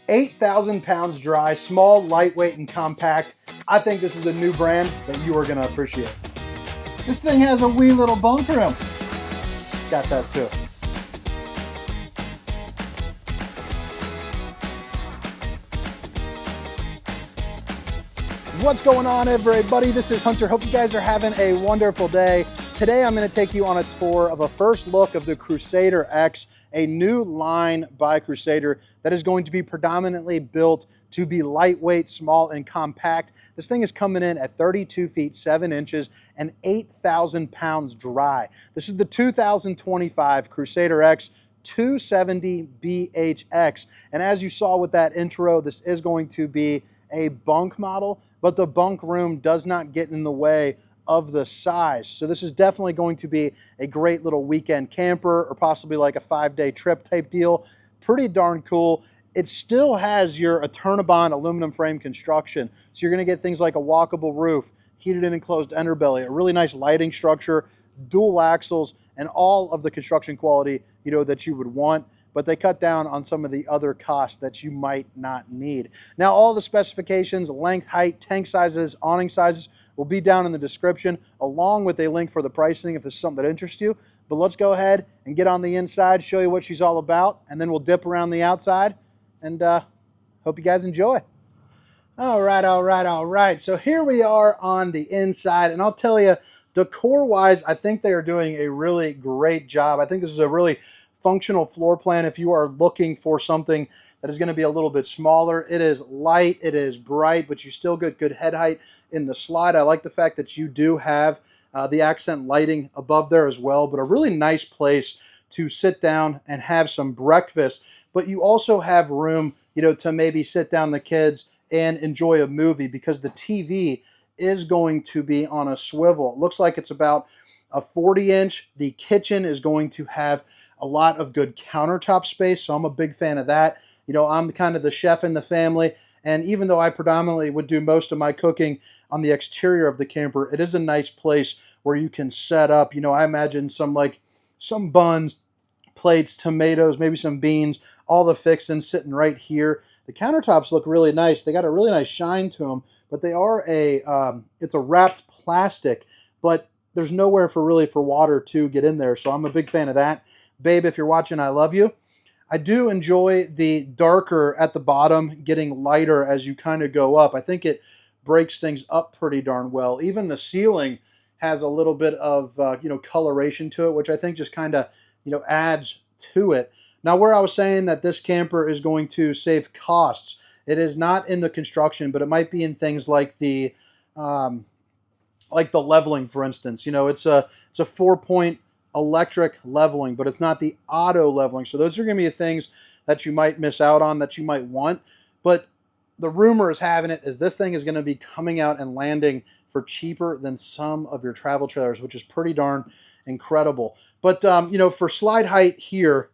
8,000 pounds dry, small, lightweight, and compact. I think this is a new brand that you are going to appreciate. This thing has a wee little bunk room. Got that too. What's going on, everybody? This is Hunter. Hope you guys are having a wonderful day. Today I'm going to take you on a tour of a first look of the Crusader X, a new line by Crusader that is going to be predominantly built to be lightweight, small, and compact. This thing is coming in at 32 feet 7 inches and 8,000 pounds dry. This is the 2025 Crusader X 270 BHX, and as you saw with that intro, this is going to be a bunk model, but the bunk room does not get in the way of the size. So this is definitely going to be a great little weekend camper or possibly like a 5-day trip type deal. Pretty darn cool. It still has your Eternabond aluminum frame construction. So you're going to get things like a walkable roof, heated and enclosed underbelly, a really nice lighting structure, dual axles, and all of the construction quality, that you would want. But they cut down on some of the other costs that you might not need. Now, all the specifications, length, height, tank sizes, awning sizes will be down in the description, along with a link for the pricing if this is something that interests you. But let's go ahead and get on the inside, show you what she's all about, and then we'll dip around the outside, and hope you guys enjoy. All right. So here we are on the inside, and I'll tell you, decor-wise, I think they are doing a really great job. I think this is a really functional floor plan if you are looking for something that is going to be a little bit smaller. It is light, it is bright, but you still get good head height in the slide. I like the fact that you do have the accent lighting above there as well, but a really nice place to sit down and have some breakfast. But you also have room, to maybe sit down the kids and enjoy a movie, because the TV is going to be on a swivel. It looks like it's about a 40-inch. The kitchen is going to have a lot of good countertop space, so I'm a big fan of that. I'm kind of the chef in the family, and even though I predominantly would do most of my cooking on the exterior of the camper, it is a nice place where you can set up. I imagine some buns, plates, tomatoes, maybe some beans, all the fixings sitting right here. The countertops look really nice. They got a really nice shine to them, but they are it's a wrapped plastic, but there's nowhere for water to get in there, so I'm a big fan of that. Babe, if you're watching, I love you. I do enjoy the darker at the bottom getting lighter as you kind of go up. I think it breaks things up pretty darn well. Even the ceiling has a little bit of coloration to it, which I think just kind of adds to it. Now, where I was saying that this camper is going to save costs, it is not in the construction, but it might be in things like the leveling, for instance. It's a 4-point electric leveling, but it's not the auto leveling. So those are going to be things that you might miss out on, that you might want. But the rumor is having it is this thing is going to be coming out and landing for cheaper than some of your travel trailers, which is pretty darn incredible. But for slide height here,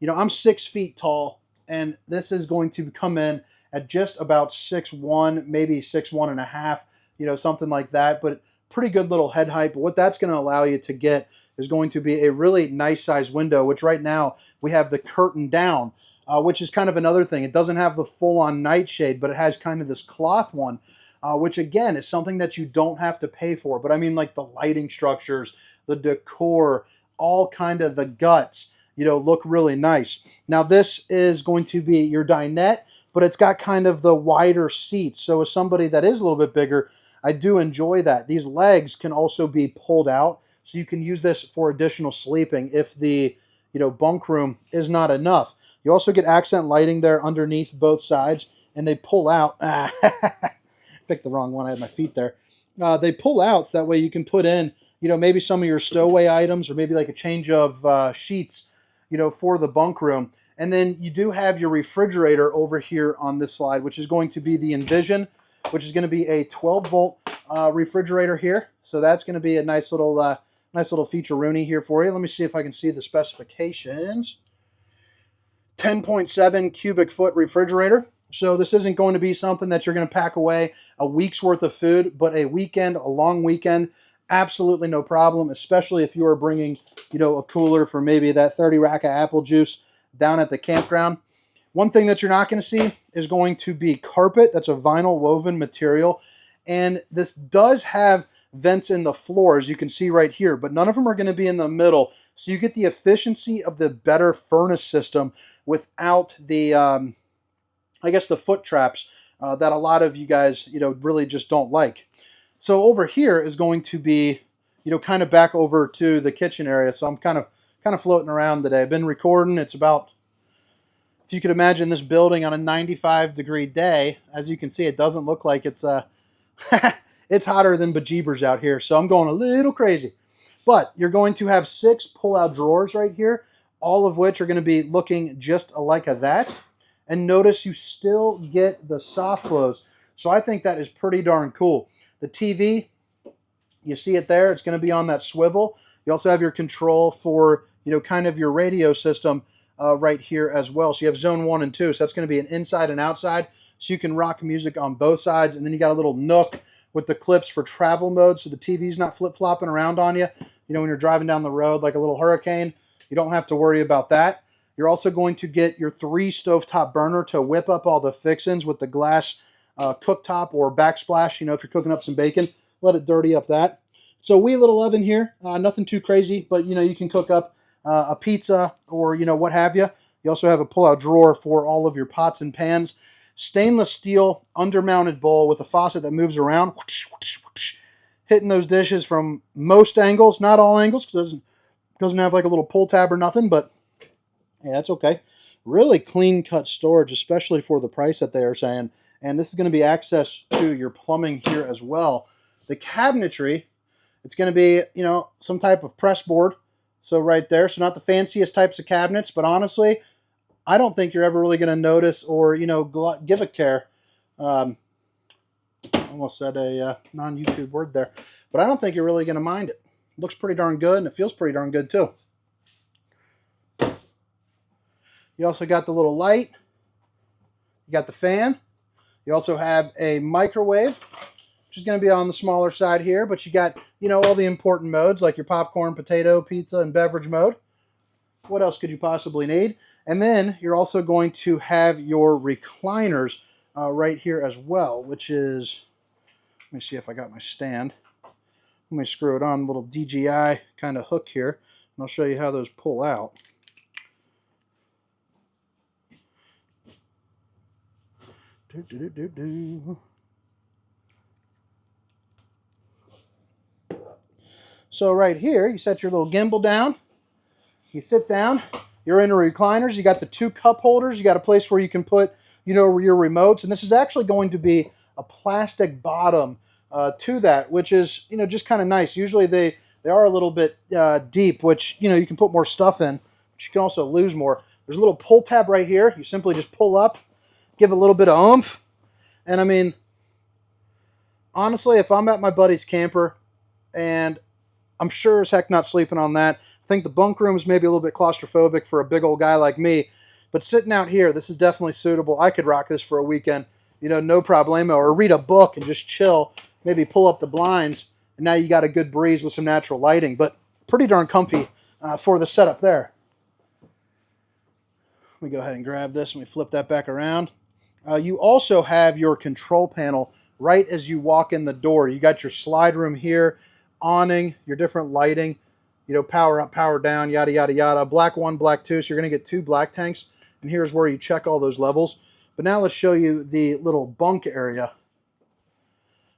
I'm 6 feet tall, and this is going to come in at just about 6'1", maybe 6'1.5", something like that. But pretty good little head height. But what that's going to allow you to get is going to be a really nice size window, which right now we have the curtain down, which is kind of another thing. It doesn't have the full-on nightshade, but it has kind of this cloth one, which again is something that you don't have to pay for. But I mean, like the lighting structures, the decor, all kind of the guts, look really nice. Now this is going to be your dinette, but it's got kind of the wider seats. So as somebody that is a little bit bigger, I do enjoy that. These legs can also be pulled out, so you can use this for additional sleeping if the bunk room is not enough. You also get accent lighting there underneath both sides, and they pull out. Picked the wrong one. I had my feet there. They pull out so that way you can put in maybe some of your stowaway items, or maybe like a change of sheets for the bunk room. And then you do have your refrigerator over here on this slide, which is going to be the Envision, which is going to be a 12-volt refrigerator here. So that's going to be a nice little feature-rooney here for you. Let me see if I can see the specifications. 10.7 cubic foot refrigerator. So this isn't going to be something that you're going to pack away a week's worth of food, but a long weekend, absolutely no problem, especially if you are bringing, a cooler for maybe that 30 rack of apple juice down at the campground. One thing that you're not going to see is going to be carpet. That's a vinyl woven material. And this does have vents in the floor, as you can see right here, but none of them are going to be in the middle. So you get the efficiency of the better furnace system without the, I guess, the foot traps that a lot of you guys, really just don't like. So over here is going to be, kind of back over to the kitchen area. So I'm kind of floating around today. I've been recording. It's about, if you could imagine this building on a 95-degree day, as you can see, it doesn't look like it's it's hotter than bejeebers out here. So I'm going a little crazy. But you're going to have 6 pull-out drawers right here, all of which are going to be looking just like that. And notice you still get the soft close. So I think that is pretty darn cool. The TV, you see it there. It's going to be on that swivel. You also have your control for, kind of your radio system right here as well. So you have zone 1 and 2. So that's going to be an inside and outside. So you can rock music on both sides. And then you got a little nook with the clips for travel mode. So the TV's not flip-flopping around on you. When you're driving down the road like a little hurricane, you don't have to worry about that. You're also going to get your 3 stovetop burner to whip up all the fixins with the glass cooktop or backsplash. If you're cooking up some bacon, let it dirty up that. So wee little oven here, nothing too crazy, but you can cook up a pizza or what have you. You also have a pull-out drawer for all of your pots and pans. Stainless steel undermounted bowl with a faucet that moves around, hitting those dishes from most angles, not all angles, because it doesn't have like a little pull tab or nothing, but yeah, that's okay. Really clean cut storage, especially for the price that they are saying. And this is going to be access to your plumbing here as well. The cabinetry, it's going to be, some type of press board. So right there, so not the fanciest types of cabinets, but honestly, I don't think you're ever really going to notice or, give a care. Almost said a non-YouTube word there. But I don't think you're really going to mind it. It looks pretty darn good, and it feels pretty darn good, too. You also got the little light. You got the fan. You also have a microwave, which is going to be on the smaller side here. But you got, all the important modes, like your popcorn, potato, pizza, and beverage mode. What else could you possibly need? And then you're also going to have your recliners right here as well, which is, let me see if I got my stand. Let me screw it on, a little DJI kind of hook here, and I'll show you how those pull out. So right here, you set your little gimbal down, you sit down, you're in the recliners, you got the 2 cup holders, you got a place where you can put, your remotes, and this is actually going to be a plastic bottom to that, which is, just kind of nice. Usually they are a little bit deep, which, you can put more stuff in, but you can also lose more. There's a little pull tab right here. You simply just pull up, give a little bit of oomph, and I mean, honestly, if I'm at my buddy's camper, and I'm sure as heck not sleeping on that. I think the bunk room is maybe a little bit claustrophobic for a big old guy like me, but sitting out here, this is definitely suitable. I could rock this for a weekend, no problemo, or read a book and just chill, maybe pull up the blinds, and now you got a good breeze with some natural lighting, but pretty darn comfy for the setup there. Let me go ahead and grab this and we flip that back around. You also have your control panel right as you walk in the door. You got your slide room here, awning, your different lighting, power up, power down, yada, yada, yada. Black 1, black 2, so you're going to get 2 black tanks. And here's where you check all those levels. But now let's show you the little bunk area.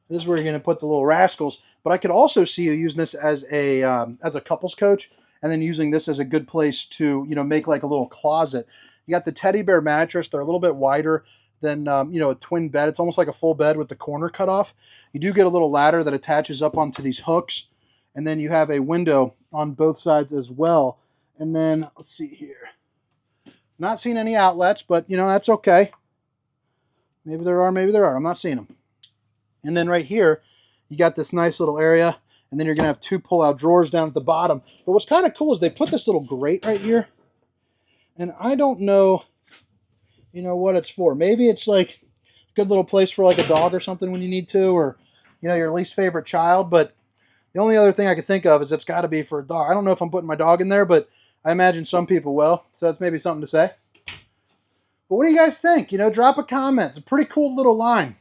This is where you're going to put the little rascals. But I could also see you using this as a couples coach, and then using this as a good place to, make like a little closet. You got the teddy bear mattress. They're a little bit wider than, a twin bed. It's almost like a full bed with the corner cut off. You do get a little ladder that attaches up onto these hooks. And then you have a window on both sides as well. And then, let's see here. Not seeing any outlets, but, that's okay. Maybe there are, maybe there are. I'm not seeing them. And then right here, you got this nice little area. And then you're going to have 2 pull-out drawers down at the bottom. But what's kind of cool is they put this little grate right here. And I don't know, what it's for. Maybe it's like a good little place for like a dog or something when you need to, or, your least favorite child. But the only other thing I could think of is it's got to be for a dog. I don't know if I'm putting my dog in there, but I imagine some people will. So that's maybe something to say. But what do you guys think? You know, drop a comment. It's a pretty cool little line.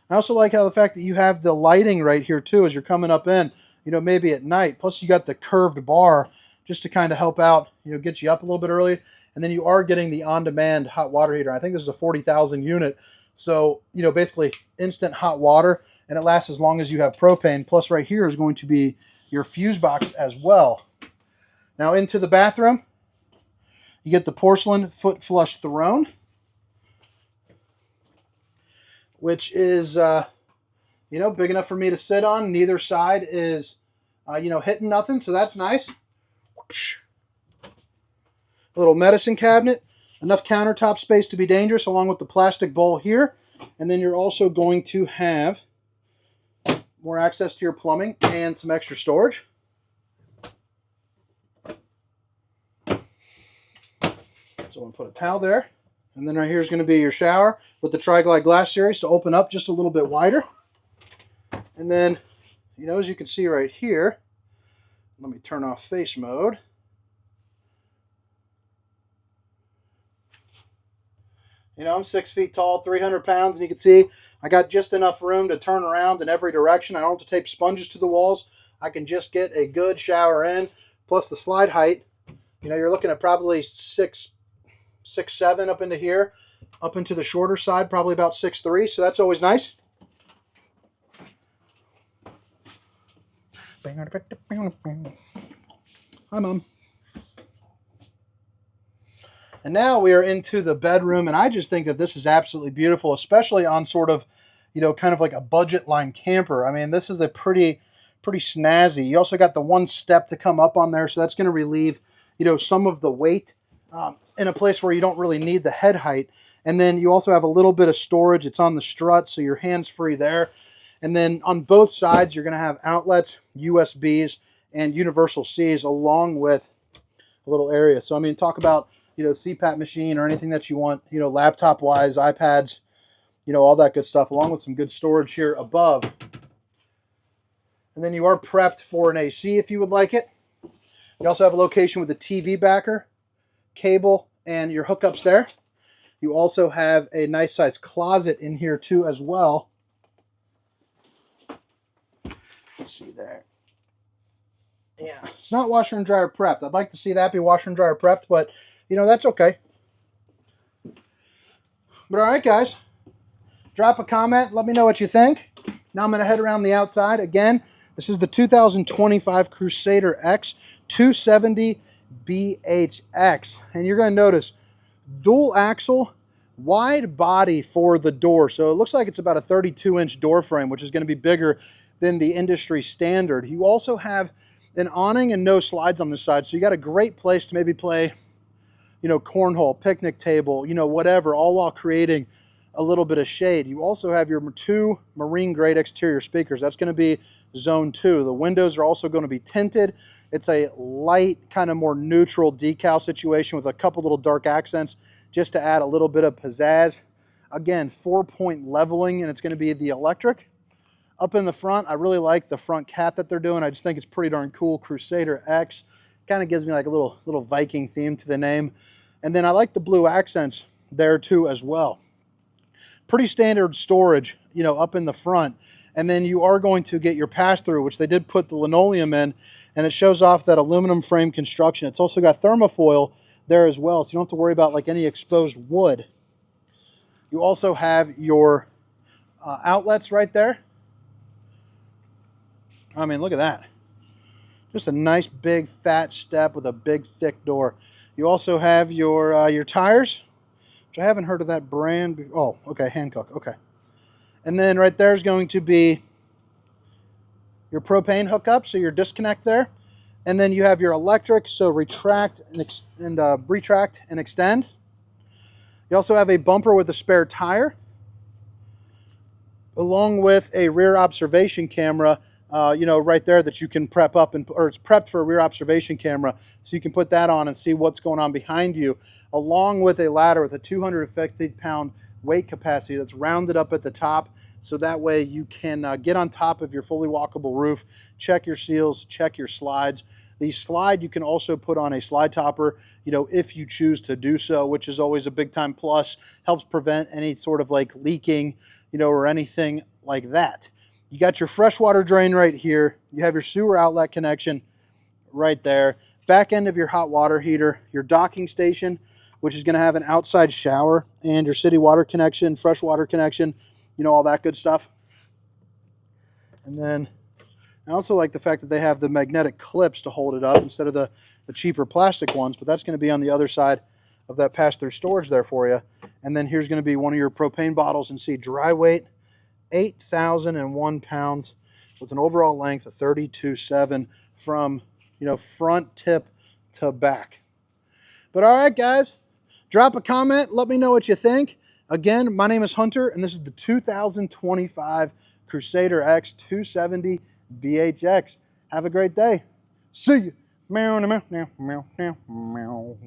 I also like how the fact that you have the lighting right here too as you're coming up in, you know, maybe at night. Plus you got the curved bar just to kind of help out, you know, get you up a little bit early. And then you are getting the on-demand hot water heater. I think this is a 40,000 unit. So, you know, basically instant hot water, and it lasts as long as you have propane. Plus right here is going to be your fuse box as well. Now into the bathroom, you get the porcelain foot flush throne, which is, you know, big enough for me to sit on. Neither side is, you know, hitting nothing, so that's nice. A little medicine cabinet, enough countertop space to be dangerous, along with the plastic bowl here. And then you're also going to have more access to your plumbing and some extra storage. So I'm going to put a towel there. And then right here is going to be your shower with the Tri-Glide glass series to open up just a little bit wider. And then, you know, as you can see right here, let me turn off face mode. You know, I'm 6 feet tall, 300 pounds, and you can see I got just enough room to turn around in every direction. I don't have to tape sponges to the walls. I can just get a good shower in, plus the slide height. You know, you're looking at probably 6'7" up into here, up into the shorter side, probably about 6'3", so that's always nice. Hi, Mom. And now we are into the bedroom, and I just think that this is absolutely beautiful, especially on sort of, you know, kind of like a budget line camper. I mean, this is a pretty snazzy. You also got the one step to come up on there, so that's going to relieve, you know, some of the weight in a place where you don't really need the head height. And then you also have a little bit of storage. It's on the strut, so you're hands-free there. And then on both sides, you're going to have outlets, USBs, and universal Cs, along with a little area. So, I mean, talk about, you know, CPAP machine or anything that you want, you know, laptop-wise, iPads, you know, all that good stuff, along with some good storage here above. And then you are prepped for an AC if you would like it. You also have a location with a TV backer, cable, and your hookups there. You also have a nice size closet in here too as well. Let's see there. Yeah, it's not washer and dryer prepped. I'd like to see that be washer and dryer prepped, but you know, that's okay. But all right, guys, drop a comment. Let me know what you think. Now I'm going to head around the outside. Again, this is the 2025 Crusader X 270 BHX. And you're going to notice dual axle, wide body for the door. So it looks like it's about a 32-inch door frame, which is going to be bigger than the industry standard. You also have an awning and no slides on this side. So you got a great place to maybe play, you know, cornhole, picnic table, you know, whatever, all while creating a little bit of shade. You also have your 2 marine grade exterior speakers. That's going to be zone 2. The windows are also going to be tinted. It's a light, kind of more neutral decal situation with a couple little dark accents just to add a little bit of pizzazz. Again, 4-point leveling, and it's going to be the electric. Up in the front, I really like the front cap that they're doing. I just think it's pretty darn cool. Crusader X. Kind of gives me like a little Viking theme to the name. And then I like the blue accents there too as well. Pretty standard storage, you know, up in the front. And then you are going to get your pass-through, which they did put the linoleum in, and it shows off that aluminum frame construction. It's also got thermofoil there as well, so you don't have to worry about like any exposed wood. You also have your outlets right there. I mean, look at that. Just a nice big fat step with a big thick door. You also have your tires, which I haven't heard of that brand before. Oh, okay, Hankook, okay. And then right there is going to be your propane hookup, so your disconnect there. And then you have your electric, so retract and extend. You also have a bumper with a spare tire, along with a rear observation camera, you know, right there that you can prep up, or it's prepped for a rear observation camera, so you can put that on and see what's going on behind you, along with a ladder with a 250-pound weight capacity that's rounded up at the top, so that way you can get on top of your fully walkable roof, check your seals, check your slides. The slide you can also put on a slide topper, you know, if you choose to do so, which is always a big time plus. Helps prevent any sort of like leaking, you know, or anything like that. You got your freshwater drain right here. You have your sewer outlet connection right there. Back end of your hot water heater, your docking station, which is going to have an outside shower, and your city water connection, fresh water connection, you know, all that good stuff. And then I also like the fact that they have the magnetic clips to hold it up instead of the cheaper plastic ones, but that's going to be on the other side of that pass-through storage there for you. And then here's going to be one of your propane bottles, and see, dry weight, 8,001 pounds with an overall length of 32.7 from, you know, front tip to back. But all right, guys, drop a comment. Let me know what you think. Again, my name is Hunter, and this is the 2025 Crusader X 270 BHX. Have a great day. See you. Meow, meow, meow, meow, meow, meow.